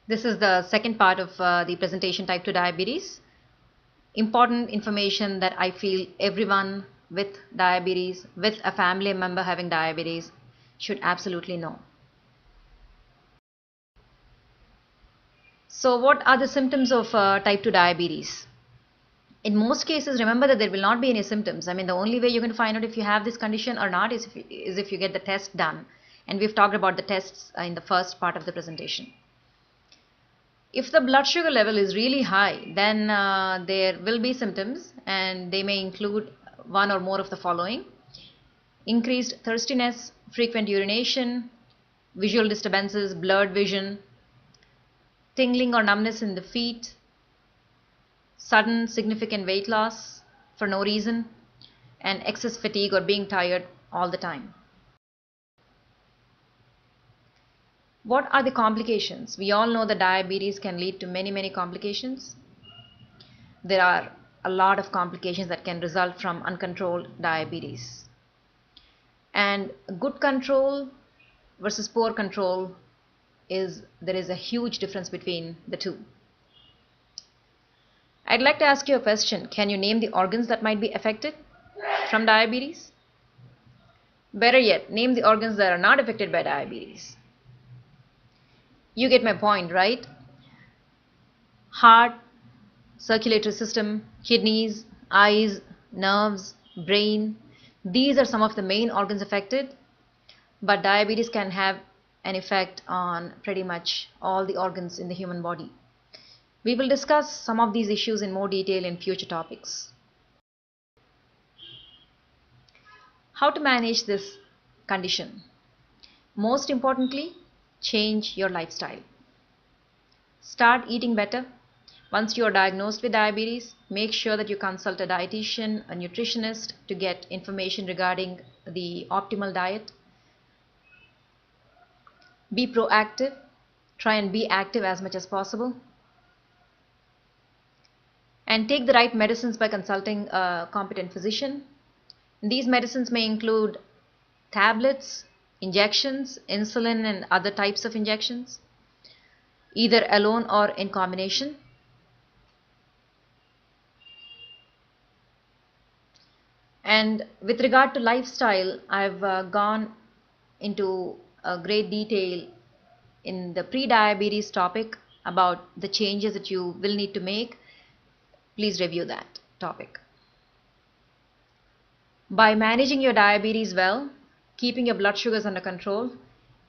This is the second part of the presentation, type 2 diabetes. Important information that I feel everyone with diabetes, with a family member having diabetes, should absolutely know. So what are the symptoms of type 2 diabetes? In most cases, remember that there will not be any symptoms. I mean, the only way you can find out if you have this condition or not is if you get the test done. And we've talked about the tests in the first part of the presentation. If the blood sugar level is really high, then there will be symptoms, and they may include one or more of the following: increased thirstiness, frequent urination, visual disturbances, blurred vision, tingling or numbness in the feet, sudden significant weight loss for no reason, and excess fatigue or being tired all the time. What are the complications? We all know that diabetes can lead to many complications. There are a lot of complications that can result from uncontrolled diabetes. And good control versus poor control there is a huge difference between the two. I'd like to ask you a question. Can you name the organs that might be affected from diabetes? Better yet, name the organs that are not affected by diabetes. You get my point, right? Heart, circulatory system, kidneys, eyes, nerves, brain. These are some of the main organs affected, but diabetes can have an effect on pretty much all the organs in the human body. We will discuss some of these issues in more detail in future topics. How to manage this condition? Most importantly, change your lifestyle. Start eating better. Once you are diagnosed with diabetes, make sure that you consult a dietitian, a nutritionist to get information regarding the optimal diet. Be proactive. Try and be active as much as possible. And take the right medicines by consulting a competent physician. These medicines may include tablets, injections, insulin, and other types of injections, either alone or in combination. And with regard to lifestyle, I've gone into great detail in the pre-diabetes topic about the changes that you will need to make. Please review that topic. By managing your diabetes well, keeping your blood sugars under control,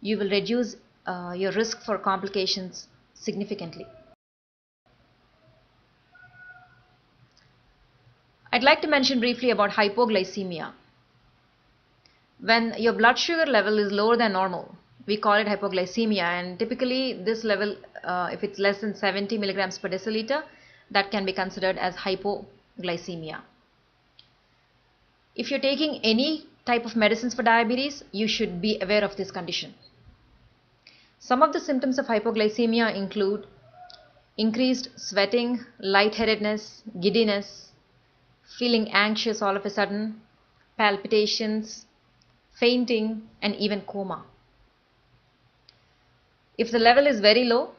you will reduce your risk for complications significantly. I'd like to mention briefly about hypoglycemia. When your blood sugar level is lower than normal, we call it hypoglycemia, and typically this level, if it's less than 70 milligrams per deciliter, that can be considered as hypoglycemia. If you're taking any type of medicines for diabetes, you should be aware of this condition. Some of the symptoms of hypoglycemia include increased sweating, lightheadedness, giddiness, feeling anxious all of a sudden, palpitations, fainting, and even coma. If the level is very low,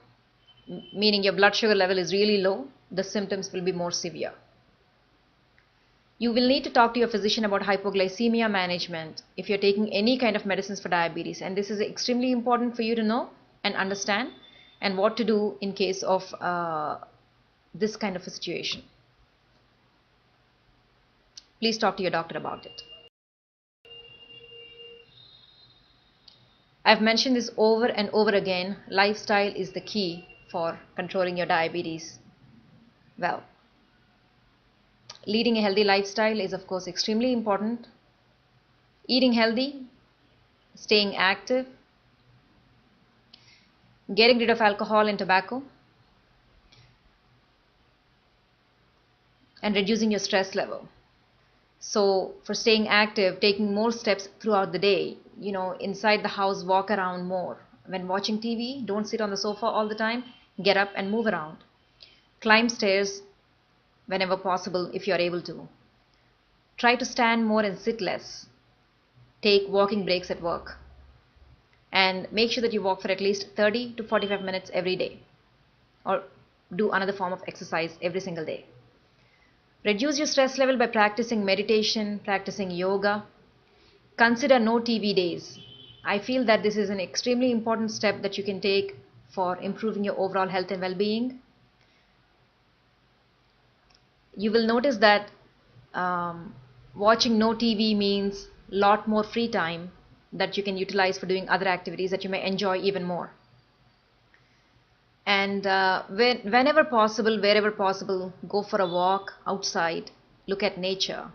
meaning your blood sugar level is really low, the symptoms will be more severe. You will need to talk to your physician about hypoglycemia management if you're taking any kind of medicines for diabetes, and this is extremely important for you to know and understand, and what to do in case of this kind of a situation. Please talk to your doctor about it. I've mentioned this over and over again. Lifestyle is the key for controlling your diabetes well. Leading a healthy lifestyle is of course extremely important. Eating healthy, staying active, getting rid of alcohol and tobacco, and reducing your stress level. So for staying active, taking more steps throughout the day, inside the house, walk around more. When watching TV, don't sit on the sofa all the time. Get up and move around. Climb stairs whenever possible if you are able to. Try to stand more and sit less. Take walking breaks at work. And make sure that you walk for at least 30 to 45 minutes every day. or do another form of exercise every single day. Reduce your stress level by practicing meditation, practicing yoga. Consider no TV days. I feel that this is an extremely important step that you can take for improving your overall health and well-being. You will notice that watching no TV means a lot more free time that you can utilize for doing other activities that you may enjoy even more. And whenever possible, wherever possible, go for a walk outside, look at nature,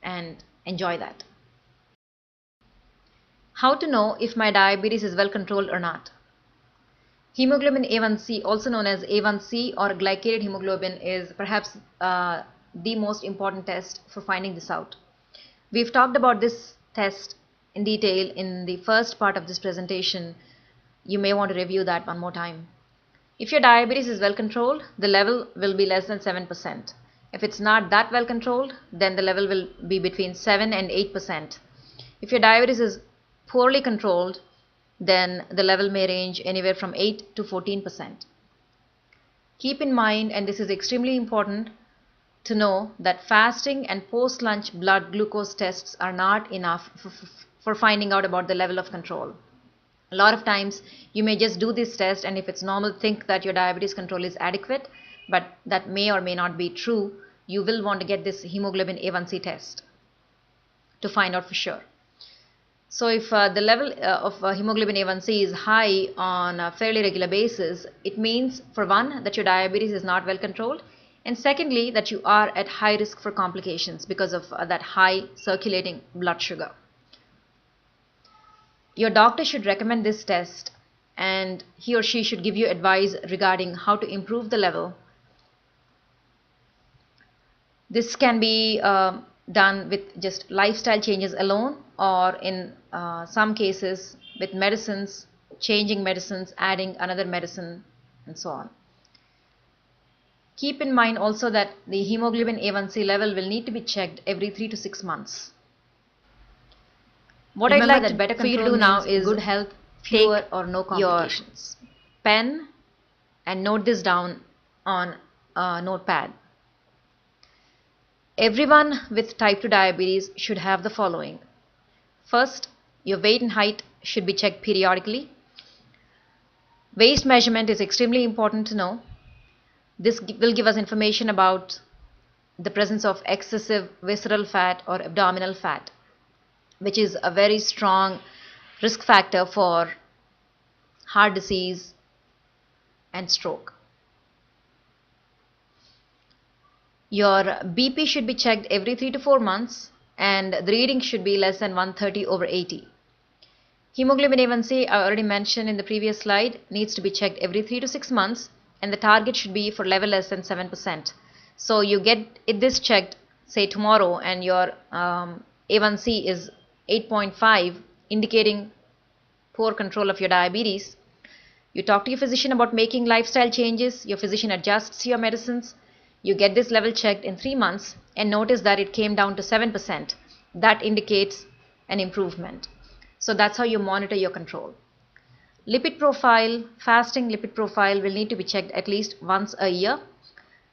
and enjoy that. How to know if my diabetes is well controlled or not? Hemoglobin A1C, also known as A1C or glycated hemoglobin, is perhaps the most important test for finding this out. We've talked about this test in detail in the first part of this presentation. You may want to review that one more time. If your diabetes is well controlled, the level will be less than 7%. If it's not that well controlled, then the level will be between 7 and 8%. If your diabetes is poorly controlled, then the level may range anywhere from 8 to 14%. Keep in mind, and this is extremely important to know, that fasting and post-lunch blood glucose tests are not enough for finding out about the level of control. A lot of times you may just do this test, and if it's normal, think that your diabetes control is adequate, but that may or may not be true. You will want to get this hemoglobin A1C test to find out for sure. So if the level of hemoglobin A1C is high on a fairly regular basis, it means, for one, that your diabetes is not well controlled, and secondly, that you are at high risk for complications because of that high circulating blood sugar. Your doctor should recommend this test, and he or she should give you advice regarding how to improve the level. This can be done with just lifestyle changes alone, or in some cases with medicines, changing medicines, adding another medicine, and so on. Keep in mind also that the hemoglobin A1C level will need to be checked every 3 to 6 months. What I'd like that better for you to do now is good health, fewer or no complications. Your pen and note this down on a notepad. Everyone with type 2 diabetes should have the following. First, your weight and height should be checked periodically. Waist measurement is extremely important to know. This will give us information about the presence of excessive visceral fat or abdominal fat, which is a very strong risk factor for heart disease and stroke. Your BP should be checked every 3 to 4 months, and the reading should be less than 130/80. Hemoglobin A1C, I already mentioned in the previous slide, needs to be checked every 3 to 6 months, and the target should be for level less than 7%. So you get this checked, say tomorrow, and your A1C is 8.5, indicating poor control of your diabetes. You talk to your physician about making lifestyle changes. Your physician adjusts your medicines. You get this level checked in 3 months and notice that it came down to 7%. That indicates an improvement. So that's how you monitor your control. Lipid profile, fasting lipid profile will need to be checked at least once a year.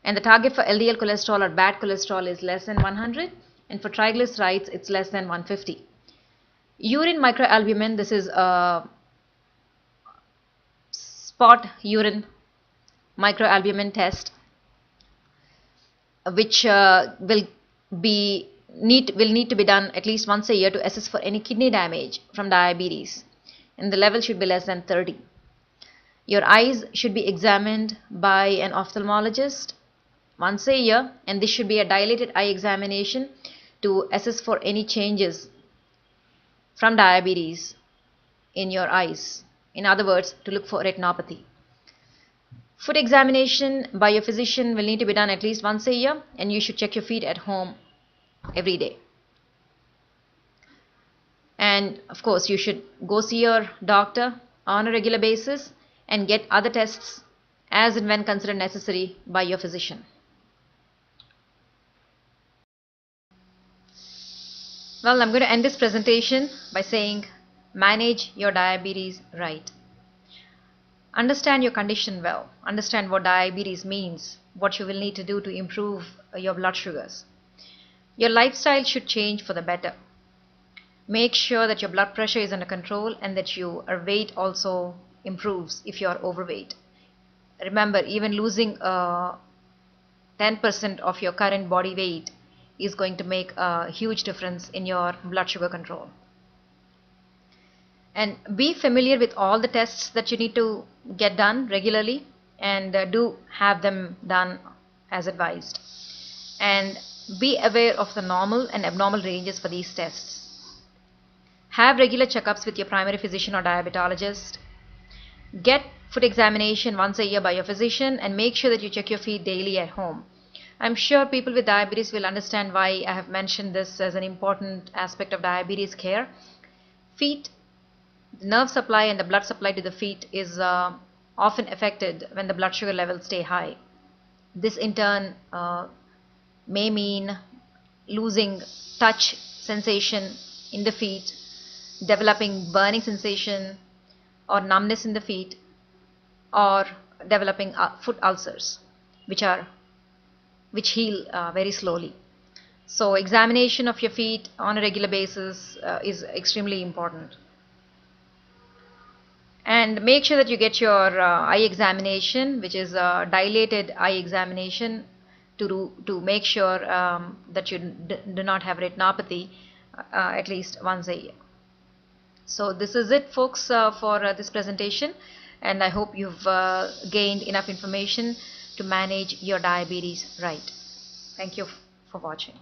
And the target for LDL cholesterol or bad cholesterol is less than 100. And for triglycerides, it's less than 150. Urine microalbumin, this is a spot urine microalbumin test, which will need to be done at least once a year to assess for any kidney damage from diabetes, and the level should be less than 30. Your eyes should be examined by an ophthalmologist once a year, and this should be a dilated eye examination to assess for any changes from diabetes in your eyes. In other words, to look for retinopathy. Foot examination by your physician will need to be done at least once a year, and you should check your feet at home every day. And of course, you should go see your doctor on a regular basis and get other tests as and when considered necessary by your physician. Well, I'm going to end this presentation by saying, manage your diabetes right. Understand your condition well. Understand what diabetes means, what you will need to do to improve your blood sugars. Your lifestyle should change for the better. Make sure that your blood pressure is under control and that your weight also improves if you are overweight. Remember, even losing 10% of your current body weight is going to make a huge difference in your blood sugar control. And be familiar with all the tests that you need to get done regularly, and do have them done as advised. And be aware of the normal and abnormal ranges for these tests. Have regular checkups with your primary physician or diabetologist. Get foot examination once a year by your physician, and make sure that you check your feet daily at home. I'm sure people with diabetes will understand why I have mentioned this as an important aspect of diabetes care. Feet, the nerve supply and the blood supply to the feet is often affected when the blood sugar levels stay high. This in turn may mean losing touch sensation in the feet, developing burning sensation or numbness in the feet, or developing foot ulcers, which heal very slowly. So examination of your feet on a regular basis is extremely important. And make sure that you get your eye examination, which is a dilated eye examination, to make sure that you do not have retinopathy at least once a year. So this is it, folks, for this presentation, and I hope you've gained enough information to manage your diabetes right. Thank you for watching.